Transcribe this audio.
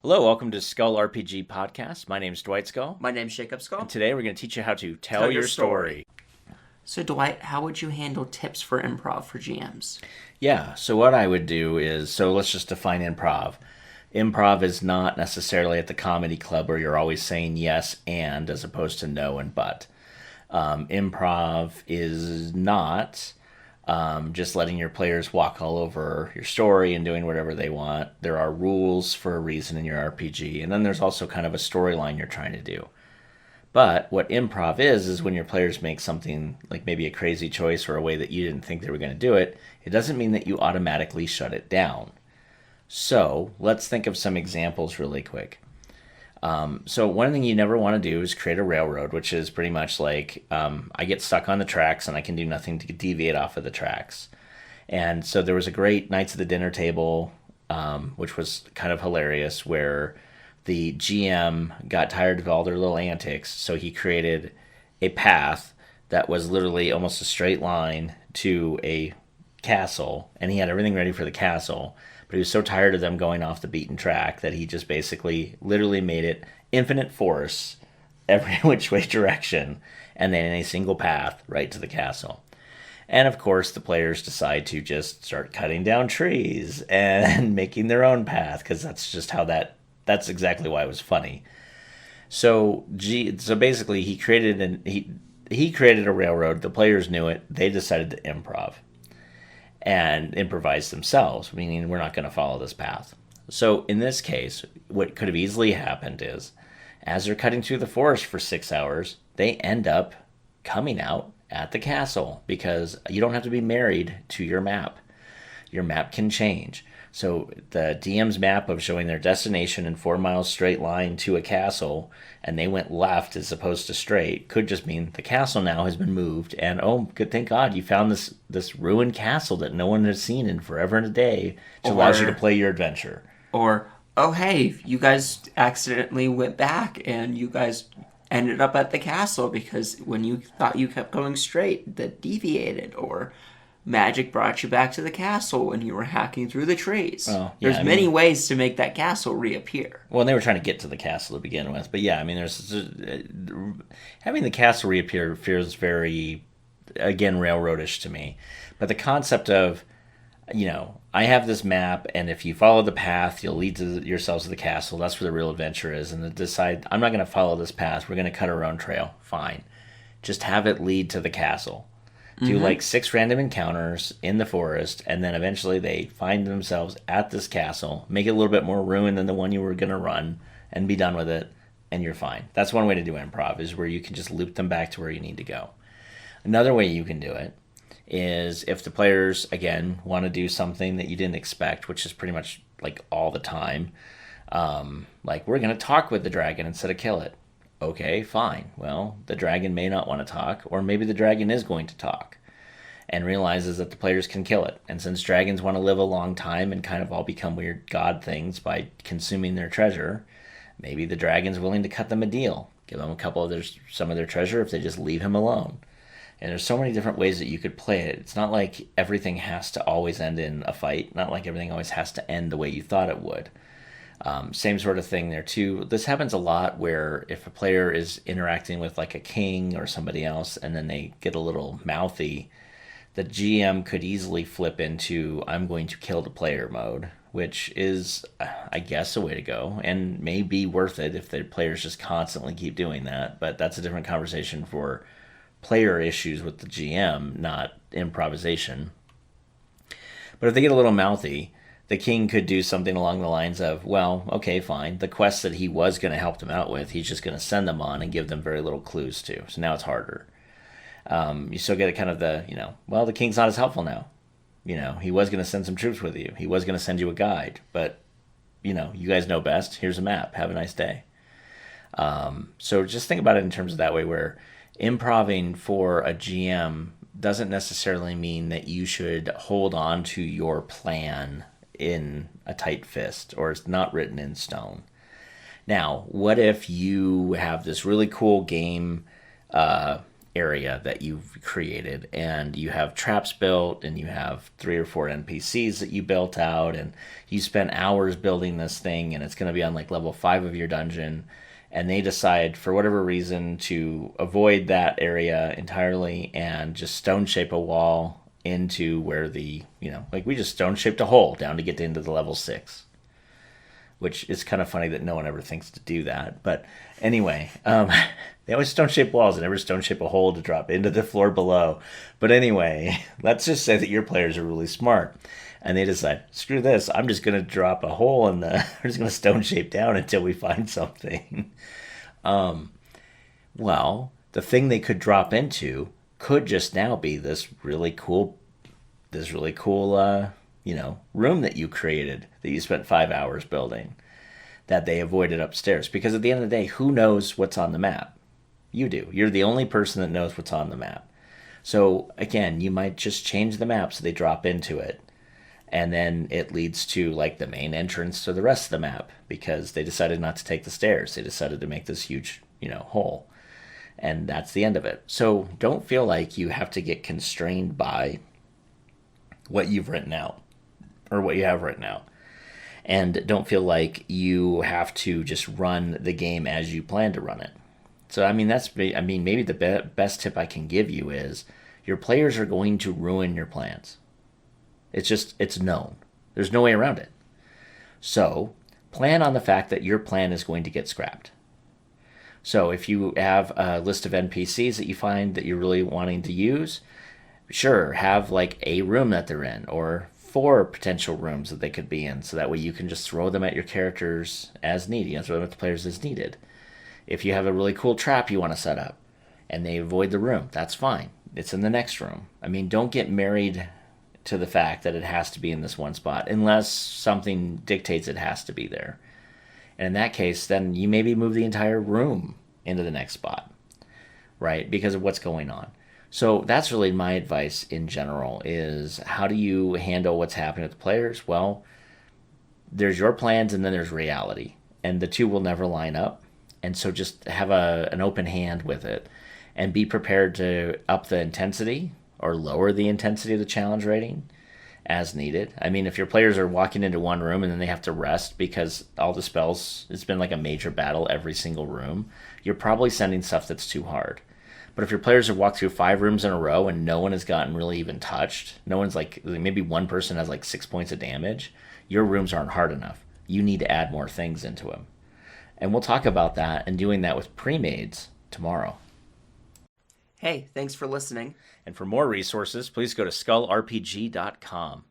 Hello, welcome to Skull RPG Podcast. My name's Dwight Skull. My name's Jacob Skull. And today we're going to teach you how to tell your story. So Dwight, how would you handle tips for improv for GMs? Yeah, so what I would do is, let's just define improv. Improv is not necessarily at the comedy club where you're always saying yes and as opposed to no and but. Improv is not just letting your players walk all over your story and doing whatever they want. There are rules for a reason in your RPG, and then there's also kind of a storyline you're trying to do. But what improv is when your players make something like maybe a crazy choice or a way that you didn't think they were going to do it, it doesn't mean that you automatically shut it down. So let's think of some examples really quick. So one thing you never want to do is create a railroad, which is pretty much like I get stuck on the tracks and I can do nothing to deviate off of the tracks. And so there was a great Knights of the Dinner Table, which was kind of hilarious, where the GM got tired of all their little antics, so he created a path that was literally almost a straight line to a castle, and he had everything ready for the castle. But he was so tired of them going off the beaten track that he just basically literally made it infinite force every which way direction and then in a single path right to the castle. And of course, the players decide to just start cutting down trees and making their own path because that's just how that's exactly why it was funny. So basically he created a railroad. The players knew it. They decided to improv and improvise themselves, meaning we're not going to follow this path. So in this case, what could have easily happened is, as they're cutting through the forest for 6 hours, they end up coming out at the castle because you don't have to be married to your map. Your map can change. So the DM's map of showing their destination in 4 miles straight line to a castle, and they went left as opposed to straight, could just mean the castle now has been moved, and oh, good, thank God you found this ruined castle that no one has seen in forever and a day, which allows you to play your adventure. Or, oh hey, you guys accidentally went back and you guys ended up at the castle because when you thought you kept going straight, that deviated. Or magic brought you back to the castle when you were hacking through the trees. Oh, yeah, There's many ways to make that castle reappear. Well, they were trying to get to the castle to begin with. But yeah, I mean, having the castle reappear feels very, again, railroadish to me. But the concept of, I have this map, and if you follow the path, you'll lead yourselves to the castle. That's where the real adventure is. And to decide, I'm not going to follow this path. We're going to cut our own trail. Fine. Just have it lead to the castle. Do like 6 random encounters in the forest, and then eventually they find themselves at this castle, make it a little bit more ruined than the one you were going to run, and be done with it, and you're fine. That's one way to do improv, is where you can just loop them back to where you need to go. Another way you can do it is if the players, again, want to do something that you didn't expect, which is pretty much like all the time, like we're going to talk with the dragon instead of kill it. Okay, fine. Well, the dragon may not want to talk, or maybe the dragon is going to talk and realizes that the players can kill it. And since dragons want to live a long time and kind of all become weird god things by consuming their treasure, maybe the dragon's willing to cut them a deal. Give them some of their treasure if they just leave him alone. And there's so many different ways that you could play it. It's not like everything has to always end in a fight. Not like everything always has to end the way you thought it would. Same sort of thing there too. This happens a lot where if a player is interacting with like a king or somebody else and then they get a little mouthy, the GM could easily flip into I'm going to kill the player mode, which is, I guess, a way to go and may be worth it if the players just constantly keep doing that. But that's a different conversation for player issues with the GM, not improvisation. But if they get a little mouthy, the king could do something along the lines of, well, okay, fine. The quests that he was going to help them out with, he's just going to send them on and give them very little clues to. So now it's harder. You still get a kind of well, the king's not as helpful now. He was going to send some troops with you. He was going to send you a guide. But, you guys know best. Here's a map. Have a nice day. So just think about it in terms of that way where improving for a GM doesn't necessarily mean that you should hold on to your plan in a tight fist or it's not written in stone. Now, what if you have this really cool game area that you've created, and you have traps built, and you have 3 or 4 NPCs that you built out, and you spent hours building this thing, and it's going to be on like level 5 of your dungeon, and they decide for whatever reason to avoid that area entirely and just stone shape a wall into where like we just stone shaped a hole down to get into the level 6, which is kind of funny that no one ever thinks to do that. But anyway, they always stone shape walls and never stone shape a hole to drop into the floor below. But anyway, let's just say that your players are really smart and they decide, screw this, I'm just going to drop a hole in I'm just going to stone shape down until we find something. Well, the thing they could drop into could just now be this really cool room that you created that you spent 5 hours building that they avoided upstairs. Because at the end of the day, who knows what's on the map? You do. You're the only person that knows what's on the map. So again, you might just change the map so they drop into it. And then it leads to like the main entrance to the rest of the map because they decided not to take the stairs. They decided to make this huge, hole. And that's the end of it. So don't feel like you have to get constrained by what you've written out or what you have written out. And don't feel like you have to just run the game as you plan to run it. So, maybe the best tip I can give you is your players are going to ruin your plans. It's known. There's no way around it. So, plan on the fact that your plan is going to get scrapped. So, if you have a list of NPCs that you find that you're really wanting to use, sure, have like a room that they're in or 4 potential rooms that they could be in, so that way you can just throw them at your characters as needed, throw them at the players as needed. If you have a really cool trap you want to set up and they avoid the room, that's fine. It's in the next room. Don't get married to the fact that it has to be in this one spot unless something dictates it has to be there. And in that case, then you maybe move the entire room into the next spot, right? Because of what's going on. So that's really my advice in general is how do you handle what's happening with the players? Well, there's your plans and then there's reality. And the two will never line up. And so just have an open hand with it and be prepared to up the intensity or lower the intensity of the challenge rating as needed. If your players are walking into one room and then they have to rest because all the spells, it's been like a major battle every single room, you're probably sending stuff that's too hard. But if your players have walked through 5 rooms in a row and no one has gotten really even touched, no one's maybe one person has 6 points of damage, your rooms aren't hard enough. You need to add more things into them. And we'll talk about that and doing that with pre-mades tomorrow. Hey, thanks for listening. And for more resources, please go to skullrpg.com.